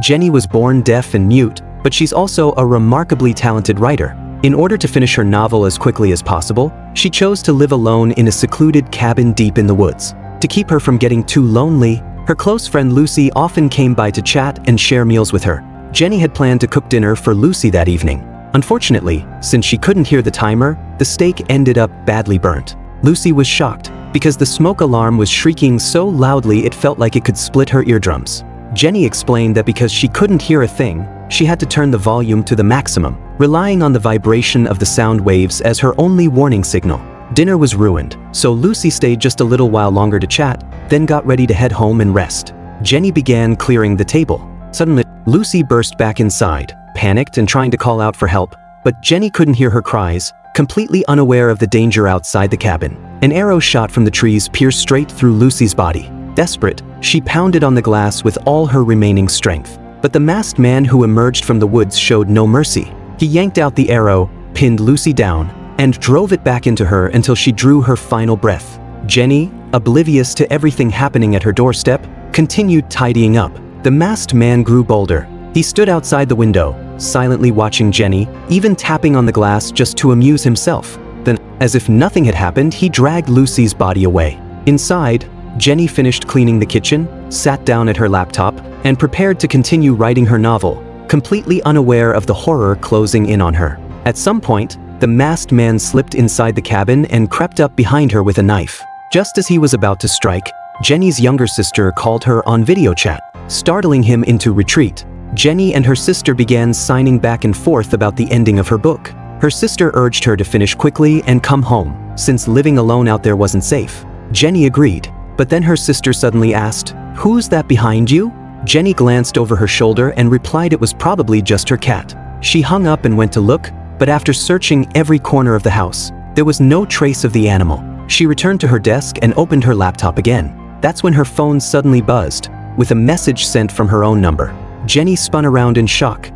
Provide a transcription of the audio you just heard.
Jenny was born deaf and mute, but she's also a remarkably talented writer. In order to finish her novel as quickly as possible, she chose to live alone in a secluded cabin deep in the woods. To keep her from getting too lonely, her close friend Lucy often came by to chat and share meals with her. Jenny had planned to cook dinner for Lucy that evening. Unfortunately, since she couldn't hear the timer, the steak ended up badly burnt. Lucy was shocked, because the smoke alarm was shrieking so loudly it felt like it could split her eardrums. Jenny explained that because she couldn't hear a thing, she had to turn the volume to the maximum, relying on the vibration of the sound waves as her only warning signal. Dinner was ruined, so Lucy stayed just a little while longer to chat, then got ready to head home and rest. Jenny began clearing the table. Suddenly, Lucy burst back inside, panicked and trying to call out for help, but Jenny couldn't hear her cries, completely unaware of the danger outside the cabin. An arrow shot from the trees pierced straight through Lucy's body. Desperate, she pounded on the glass with all her remaining strength. But the masked man who emerged from the woods showed no mercy. He yanked out the arrow, pinned Lucy down, and drove it back into her until she drew her final breath. Jenny, oblivious to everything happening at her doorstep, continued tidying up. The masked man grew bolder. He stood outside the window, silently watching Jenny, even tapping on the glass just to amuse himself. Then, as if nothing had happened, he dragged Lucy's body away. Inside, Jenny finished cleaning the kitchen, sat down at her laptop, and prepared to continue writing her novel, completely unaware of the horror closing in on her. At some point, the masked man slipped inside the cabin and crept up behind her with a knife. Just as he was about to strike, Jenny's younger sister called her on video chat, startling him into retreat. Jenny and her sister began signing back and forth about the ending of her book. Her sister urged her to finish quickly and come home, since living alone out there wasn't safe. Jenny agreed, but then her sister suddenly asked, "Who's that behind you?" Jenny glanced over her shoulder and replied it was probably just her cat. She hung up and went to look, but after searching every corner of the house, there was no trace of the animal. She returned to her desk and opened her laptop again. That's when her phone suddenly buzzed, with a message sent from her own number. Jenny spun around in shock.